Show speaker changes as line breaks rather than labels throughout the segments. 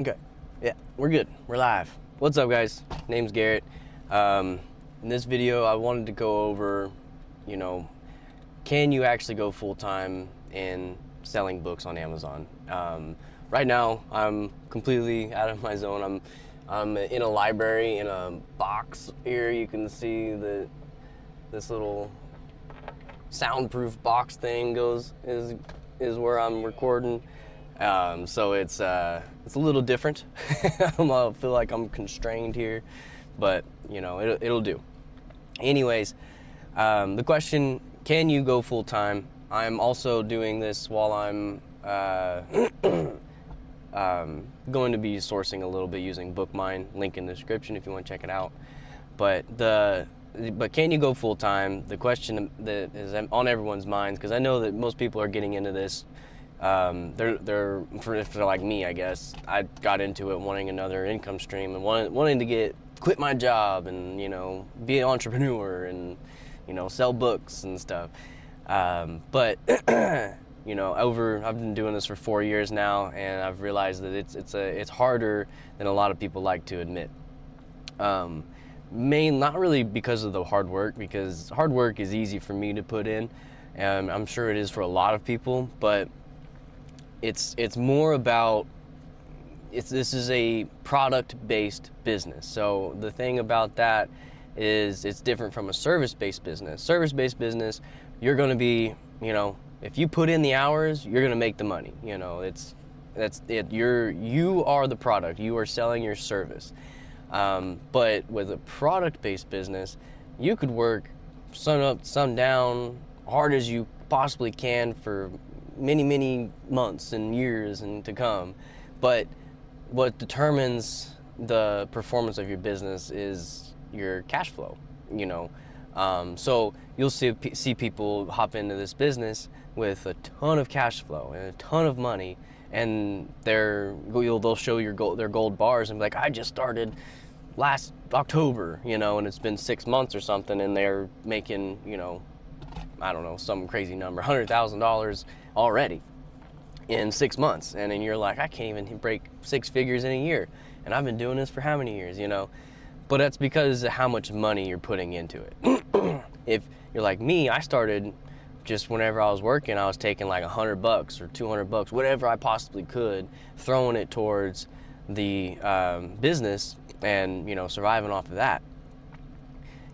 Okay, yeah, we're good. We're live. What's up, guys? Name's Garrett. In this video, I wanted to go over, you know, can you actually go full-time in selling books on Amazon? Right now, I'm completely out of my zone. I'm in a library in a box here. You can see this little soundproof box thing is where I'm recording. So it's a little different. I feel like I'm constrained here, but you know, it'll do. Anyways, the question, can you go full time? I'm also doing this while I'm going to be sourcing a little bit using BookMine, link in the description if you want to check it out. But can you go full time? The question that is on everyone's minds, because I know that most people are getting into this. If they're like me, I guess, I got into it wanting another income stream and wanting to quit my job and, you know, be an entrepreneur and, you know, sell books and stuff. But you know, I've been doing this for 4 years now, and I've realized that it's harder than a lot of people like to admit. Not really because of the hard work, because hard work is easy for me to put in, and I'm sure it is for a lot of people, but it's more about, this is a product-based business. So the thing about that is it's different from a service-based business. Service-based business, you're going to be, you know, if you put in the hours, you're going to make the money. You know, that's it. You are the product. You are selling your service. But with a product-based business, you could work sun up, sun down, hard as you possibly can for many months and years and to come. But what determines the performance of your business is your cash flow, you know. So you'll see people hop into this business with a ton of cash flow and a ton of money, and they'll show their gold bars and be like, I just started last October, you know, and it's been 6 months or something, and they're making, you know, I don't know, some crazy number, $100,000 already in 6 months. And then you're like, I can't even break 6 figures in a year, and I've been doing this for how many years, you know? But that's because of how much money you're putting into it. If you're like me, I started just whenever I was working, I was taking like $100 or $200, whatever I possibly could, throwing it towards the business and, you know, surviving off of that,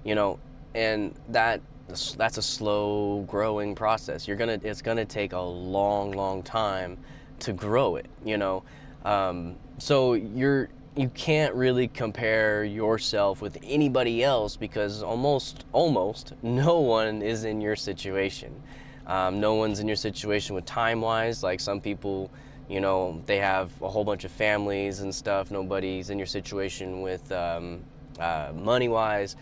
you know. And that's a slow growing process. It's gonna take a long time to grow it, you know. So you can't really compare yourself with anybody else, because almost no one is in your situation. No one's in your situation with time-wise. Like some people, you know, they have a whole bunch of families and stuff. Nobody's in your situation with money-wise.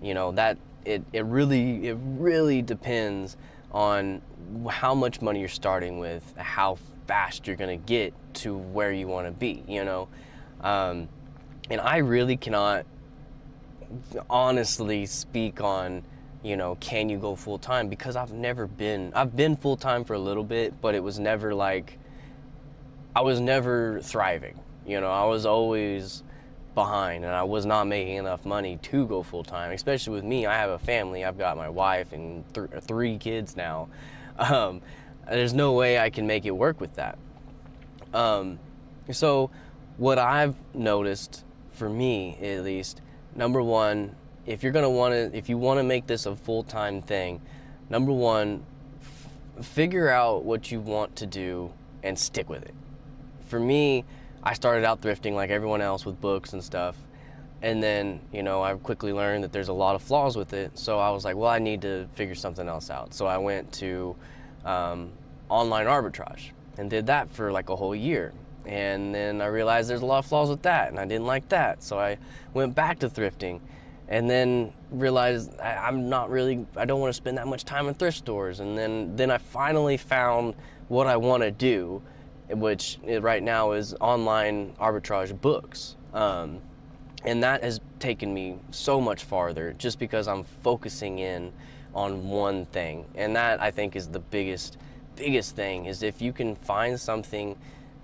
You know, that it really depends on how much money you're starting with, how fast you're gonna get to where you want to be, you know. And I really cannot honestly speak on, you know, can you go full time, because I've been full time for a little bit, but it was never like, I was never thriving, you know. I was always behind, and I was not making enough money to go full time. Especially with me, I have a family. I've got my wife and 3 kids now. There's no way I can make it work with that. So what I've noticed, for me at least, number one, if you want to make this a full-time thing, number one, figure out what you want to do and stick with it. For me, I started out thrifting like everyone else with books and stuff, and then, you know, I quickly learned that there's a lot of flaws with it. So I was like, well, I need to figure something else out. So I went to online arbitrage and did that for like a whole year. And then I realized there's a lot of flaws with that, and I didn't like that. So I went back to thrifting, and then realized I don't want to spend that much time in thrift stores. And then I finally found what I want to do, which right now is online arbitrage books. And that has taken me so much farther, just because I'm focusing in on one thing. And that, I think, is the biggest thing, is if you can find something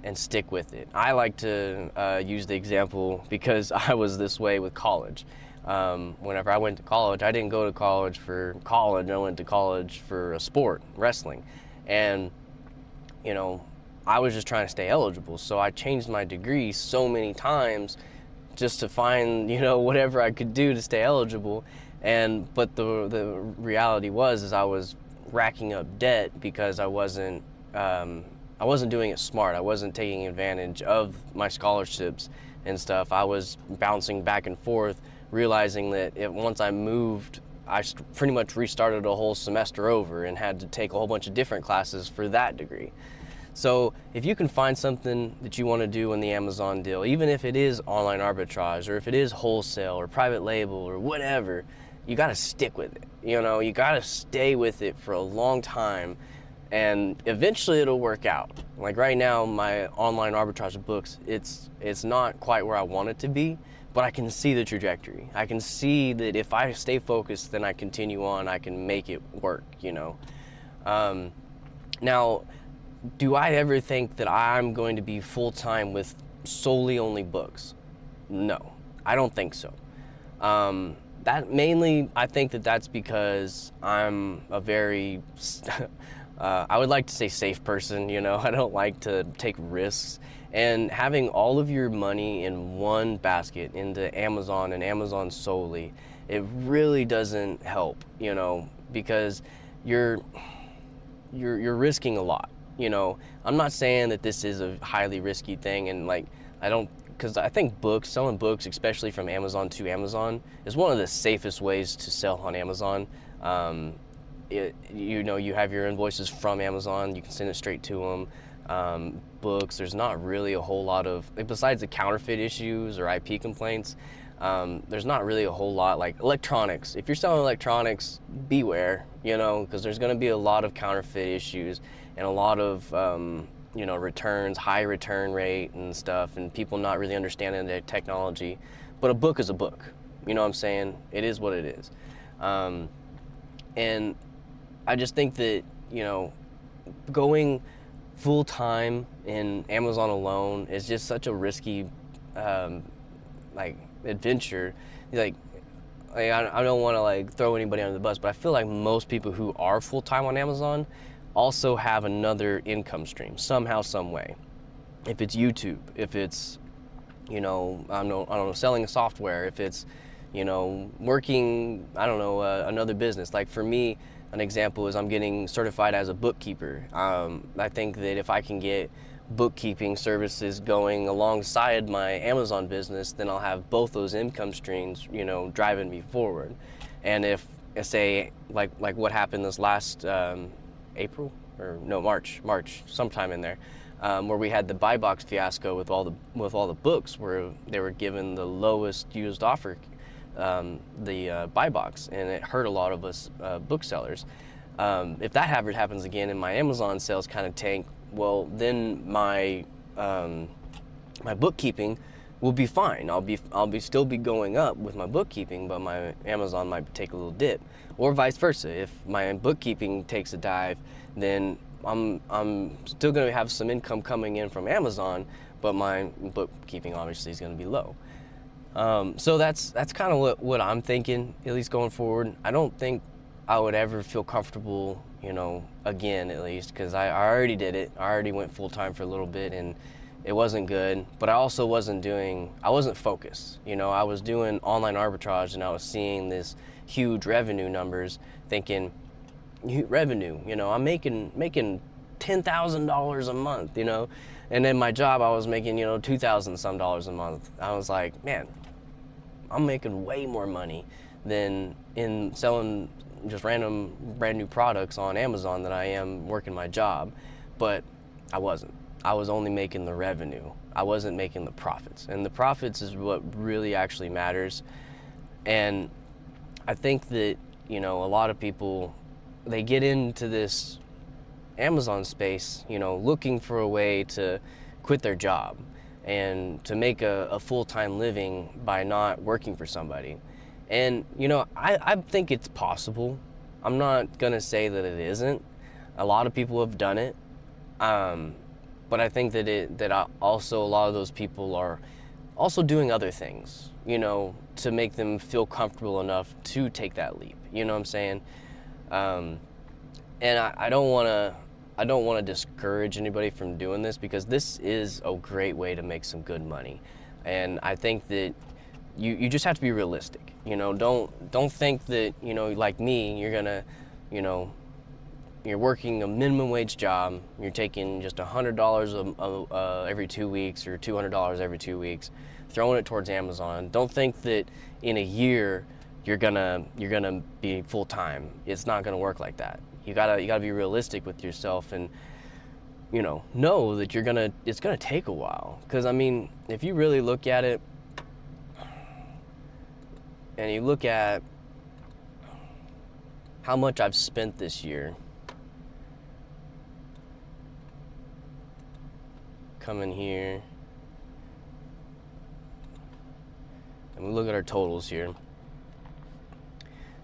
and stick with it. I like to use the example because I was this way with college. Whenever I went to college, I didn't go to college for college. I went to college for a sport, wrestling. And, you know, I was just trying to stay eligible. So I changed my degree so many times just to find, you know, whatever I could do to stay eligible. But the reality is I was racking up debt because I wasn't doing it smart. I wasn't taking advantage of my scholarships and stuff. I was bouncing back and forth, realizing that once I moved, I pretty much restarted a whole semester over and had to take a whole bunch of different classes for that degree. So if you can find something that you want to do in the Amazon deal, even if it is online arbitrage or if it is wholesale or private label or whatever, you got to stick with it. You know, you got to stay with it for a long time, and eventually it'll work out. Like right now, my online arbitrage books, it's not quite where I want it to be, but I can see the trajectory. I can see that if I stay focused, then I continue on, I can make it work, you know. Now, do I ever think that I'm going to be full-time with solely only books? No, I don't think so. That mainly, I think that's because I'm a very, I would like to say safe person, you know. I don't like to take risks. And having all of your money in one basket into Amazon and Amazon solely, it really doesn't help, you know, because you're risking a lot. You know, I'm not saying that this is a highly risky thing, and like, because I think selling books, especially from Amazon to Amazon, is one of the safest ways to sell on Amazon. You know, you have your invoices from Amazon, you can send it straight to them. Books, there's not really a whole lot of, besides the counterfeit issues or IP complaints, there's not really a whole lot. Like electronics, if you're selling electronics, beware, you know, because there's going to be a lot of counterfeit issues and a lot of you know, returns, high return rate and stuff, and people not really understanding the technology. But a book is a book, you know what I'm saying? It is what it is. And I just think that, you know, going full time in Amazon alone is just such a risky like adventure. Like I don't want to like throw anybody under the bus, but I feel like most people who are full time on Amazon also have another income stream somehow, some way. If it's YouTube, if it's, you know, I don't know, selling software, if it's, you know, working, I don't know, another business. Like for me, an example is I'm getting certified as a bookkeeper. I think that if I can get bookkeeping services going alongside my Amazon business, then I'll have both those income streams, you know, driving me forward. And if, say, like what happened this last March, sometime in there, where we had the buy box fiasco with all the books, where they were given the lowest used offer, the buy box, and it hurt a lot of us booksellers. If that happens again and my Amazon sales kind of tank, well, then my my bookkeeping will be fine. I'll still be going up with my bookkeeping, but my Amazon might take a little dip, or vice versa. If my bookkeeping takes a dive, then I'm still going to have some income coming in from Amazon, but my bookkeeping obviously is going to be low. So that's kind of what I'm thinking, at least going forward. I don't think I would ever feel comfortable, you know, again, at least, because I already did it. I already went full time for a little bit and it wasn't good, but I also wasn't focused. You know, I was doing online arbitrage and I was seeing this huge revenue numbers, thinking, revenue, you know, I'm making $10,000 a month, you know, and then my job I was making, you know, $2,000 some a month. I was like, man, I'm making way more money than in selling just random brand new products on Amazon than I am working my job. But I wasn't. I was only making the revenue. I wasn't making the profits, and the profits is what really actually matters. And I think that, you know, a lot of people, they get into this Amazon space, you know, looking for a way to quit their job and to make a full-time living by not working for somebody. And, you know, I think it's possible. I'm not gonna say that it isn't. A lot of people have done it. but I think also a lot of those people are also doing other things, you know, to make them feel comfortable enough to take that leap. You know what I'm saying? And I don't want to discourage anybody from doing this, because this is a great way to make some good money. And I think that you just have to be realistic. You know, don't think that, you know, like me, you're gonna, you know, you're working a minimum wage job, you're taking just $100 every 2 weeks or $200 every 2 weeks, throwing it towards Amazon. Don't think that in a year you're gonna be full time. It's not gonna work like that. You gotta be realistic with yourself, and you know that it's gonna take a while. Because I mean, if you really look at it, and you look at how much I've spent this year. Come in here, and we look at our totals here.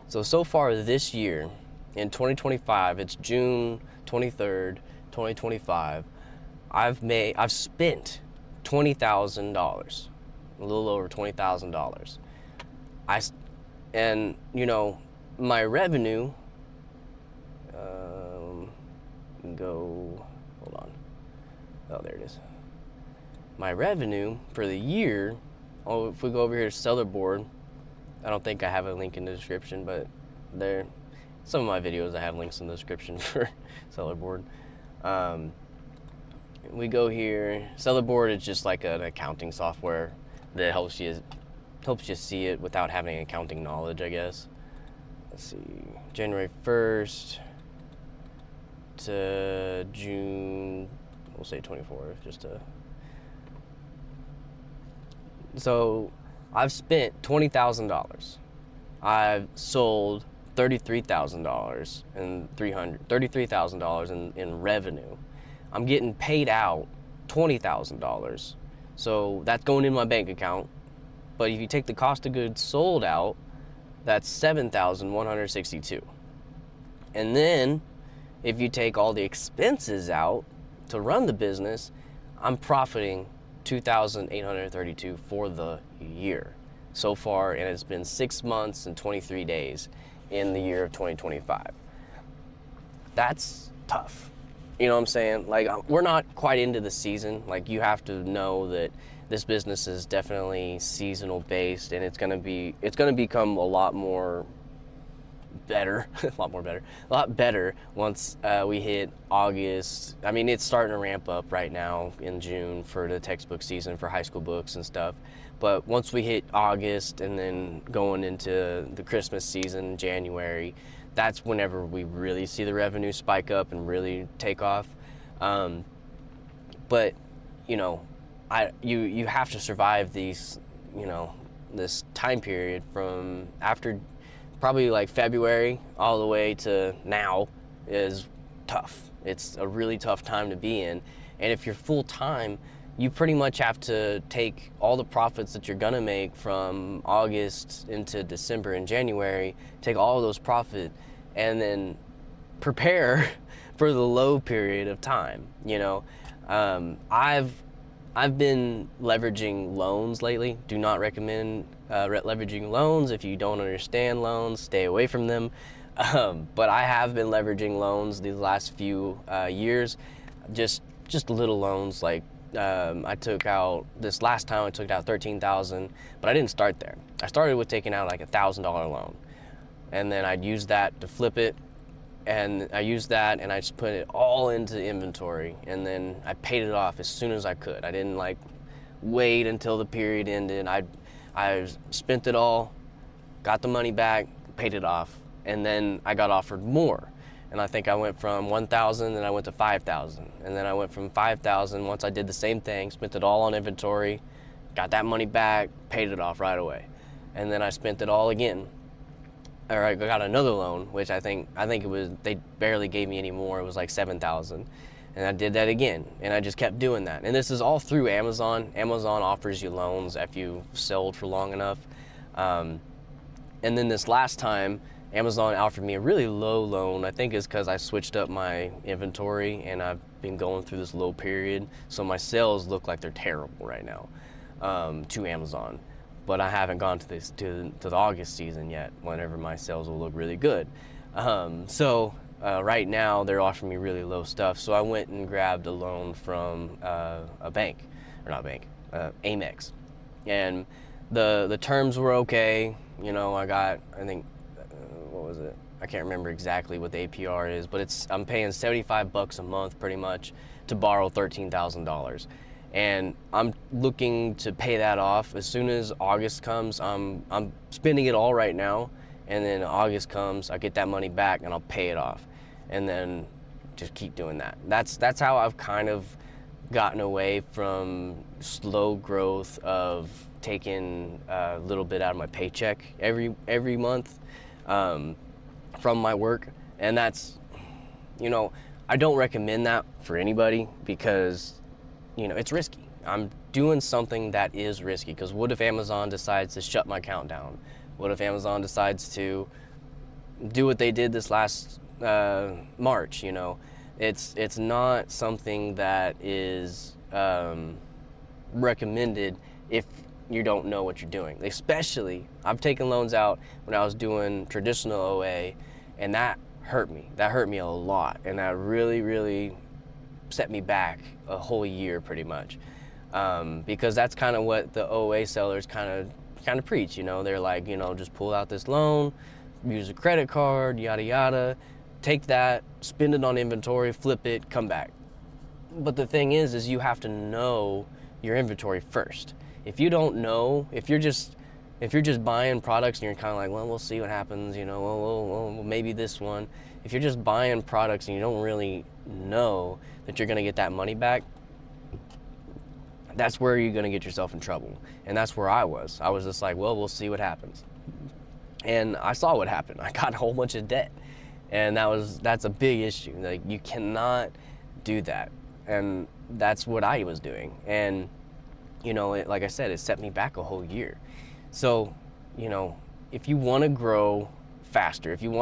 So far this year, in 2025, it's June 23rd, 2025, I've spent $20,000, a little over $20,000. And you know, my revenue, hold on. Oh, there it is. My revenue for the year, if we go over here to seller board, I don't think I have a link in the description, but some of my videos I have links in the description for seller board. We go here. Seller board is just like an accounting software that helps you see it without having accounting knowledge, I guess. Let's see, January 1st to June, we'll say 24th, just to. So I've spent $20,000. I've sold $33,000 and $33,000 in revenue. I'm getting paid out $20,000. So that's going in my bank account. But if you take the cost of goods sold out, that's $7,162. And then if you take all the expenses out to run the business, I'm profiting $2,832 for the year so far, and it's been 6 months and 23 days in the year of 2025. That's tough. You know what I'm saying? Like, we're not quite into the season. Like, you have to know that this business is definitely seasonal based, and it's gonna become a lot more better, a lot better once we hit August. I mean, it's starting to ramp up right now in June for the textbook season for high school books and stuff. But once we hit August and then going into the Christmas season, January, that's whenever we really see the revenue spike up and really take off. But you know, you have to survive these, you know, this time period from after probably like February all the way to now is tough. It's a really tough time to be in. And if you're full time, you pretty much have to take all the profits that you're gonna make from August into December and January, take all of those profit and then prepare for the low period of time, you know. I've been leveraging loans lately. Do not recommend leveraging loans. If you don't understand loans, stay away from them. But I have been leveraging loans these last few years, just little loans. Like I took out this last time, I took out $13,000, but I didn't start there. I started with taking out like $1,000 loan, and then I'd use that to flip it. And I used that and I just put it all into inventory, and then I paid it off as soon as I could. I didn't like wait until the period ended. I spent it all, got the money back, paid it off, and then I got offered more. And I think I went from 1,000 and I went to 5,000, and then I went from 5,000 once I did the same thing, spent it all on inventory, got that money back, paid it off right away, and then I spent it all again. Or I got another loan, which I think it was, they barely gave me any more. It was like 7,000, and I did that again, and I just kept doing that. And this is all through Amazon. Amazon offers you loans if you've sold for long enough. And then this last time, Amazon offered me a really low loan. I think it's because I switched up my inventory and I've been going through this low period. So my sales look like they're terrible right now to Amazon. But I haven't gone to the August season yet, whenever my sales will look really good. Right now they're offering me really low stuff. So I went and grabbed a loan from a bank, or not bank, Amex. And the terms were okay. You know, I got, I think, what was it? I can't remember exactly what the APR is, but I'm paying $75 a month pretty much to borrow $13,000. And I'm looking to pay that off as soon as August comes. I'm spending it all right now, and then August comes, I get that money back and I'll pay it off, and then just keep doing that. That's how I've kind of gotten away from slow growth of taking a little bit out of my paycheck every month from my work. And that's, you know, I don't recommend that for anybody because, you know, it's risky. I'm doing something that is risky, because what if Amazon decides to shut my account down? What if Amazon decides to do what they did this last March? You know, it's not something that is recommended if you don't know what you're doing. Especially, I've taken loans out when I was doing traditional OA, and that hurt me. That hurt me a lot, and that really, really set me back a whole year pretty much, because that's kind of what the OA sellers kind of preach. You know, they're like, you know, just pull out this loan, use a credit card, yada yada, take that, spend it on inventory, flip it, come back. But the thing is you have to know your inventory first. If you don't know, if you're just buying products and you're kind of like, well, we'll see what happens, you know, well, maybe this one. If you're just buying products and you don't really know that you're gonna get that money back, that's where you're gonna get yourself in trouble. And that's where I was. I was just like, well, we'll see what happens. And I saw what happened. I got a whole bunch of debt. And that's a big issue. Like, you cannot do that. And that's what I was doing. And, you know, like I said, it set me back a whole year. So, you know, if you want to grow faster, if you're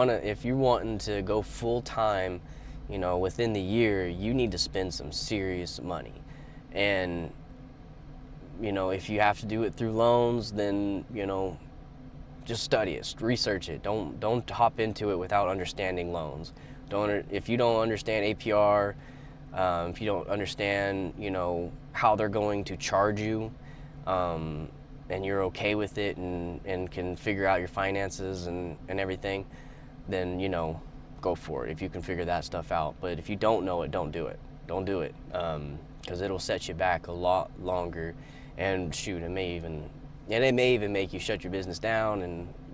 wanting to go full time, you know, within the year, you need to spend some serious money. And, you know, if you have to do it through loans, then, you know, just study it, research it. Don't hop into it without understanding loans. If you don't understand APR, if you don't understand, you know, how they're going to charge you, and you're okay with it and can figure out your finances and everything, then, you know, go for it if you can figure that stuff out. But if you don't know it, don't do it. Don't do it, because it'll set you back a lot longer. And shoot, it may even make you shut your business down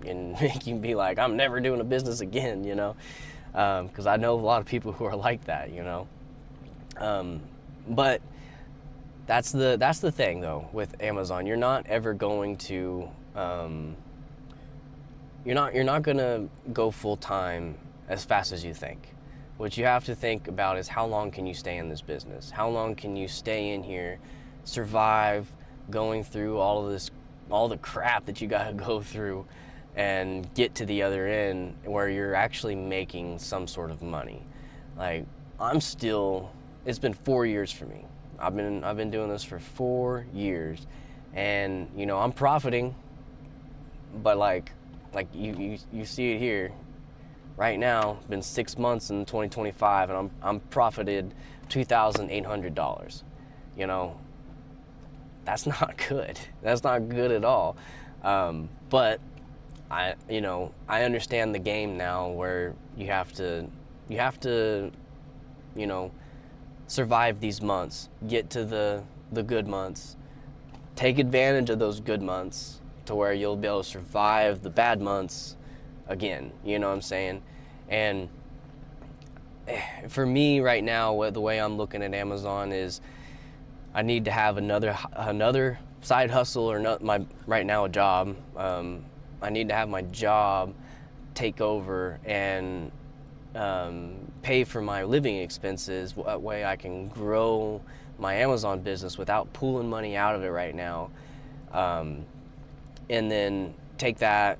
and make you be like, I'm never doing a business again, you know, because I know a lot of people who are like that, you know. But that's the thing though with Amazon. You're not ever going to you're not gonna go full time as fast as you think. What you have to think about is, how long can you stay in this business? How long can you stay in here, survive going through all the crap that you gotta go through, and get to the other end where you're actually making some sort of money. Like, it's been 4 years for me. I've been doing this for 4 years, and, you know, I'm profiting, but like you see it here right now. It's been 6 months in 2025, and I'm profited $2,800. You know, that's not good. That's not good at all. But I understand the game now, where you have to, you know, survive these months, get to the good months, take advantage of those good months to where you'll be able to survive the bad months again. You know what I'm saying? And for me right now, the way I'm looking at Amazon is, I need to have another side hustle, or not right now a job. I need to have my job take over and pay for my living expenses. That way I can grow my Amazon business without pulling money out of it right now. And then take that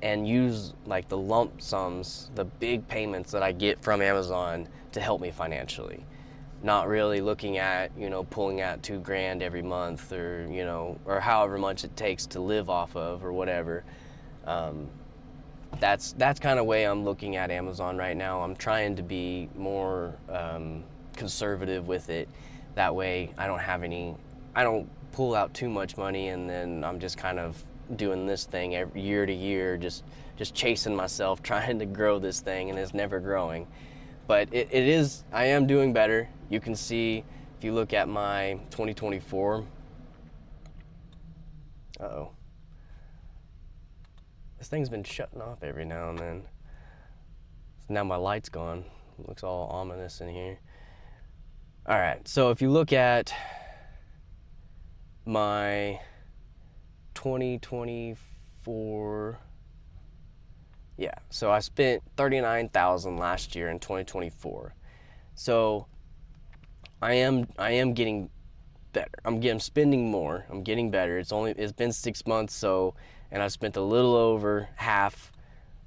and use like the lump sums, the big payments that I get from Amazon to help me financially. Not really looking at, you know, pulling out $2,000 every month, or, you know, or however much it takes to live off of or whatever. That's kind of way I'm looking at Amazon right now. I'm trying to be more conservative with it. That way I don't pull out too much money and then I'm just kind of doing this thing every year to year, just chasing myself, trying to grow this thing, and it's never growing. But I am doing better. You can see if you look at my 2024. Uh-oh. This thing's been shutting off every now and then. So now my light's gone. It looks all ominous in here. All right, so if you look at my 2024, yeah, so I spent $39,000 last year in 2024. So I am getting better. I'm spending more. I'm getting better. It's been 6 months, so, and I spent a little over half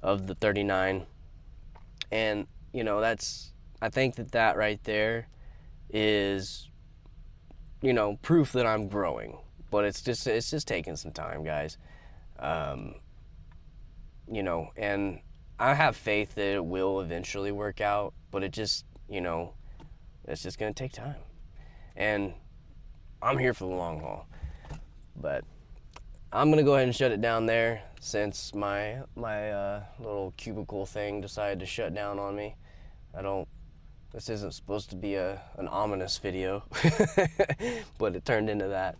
of the 39. And you know, I think that right there is, you know, proof that I'm growing. But it's just taking some time, guys. You know, and I have faith that it will eventually work out, but it just, you know, it's just gonna take time. And I'm here for the long haul. But I'm gonna go ahead and shut it down there, since my little cubicle thing decided to shut down on me. This isn't supposed to be an ominous video, but it turned into that.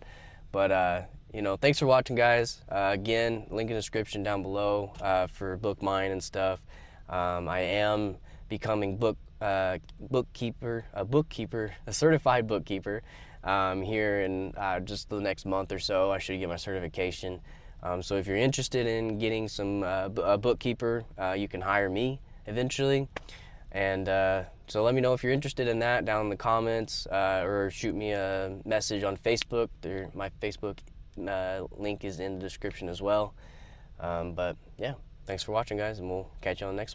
But you know, thanks for watching, guys. Again, link in the description down below for book mine and stuff. I am becoming a certified bookkeeper here in just the next month or so. I should get my certification. So if you're interested in getting a bookkeeper, you can hire me eventually. And so let me know if you're interested in that down in the comments, or shoot me a message on Facebook. My Facebook link is in the description as well. But yeah, thanks for watching, guys, and we'll catch you on the next one.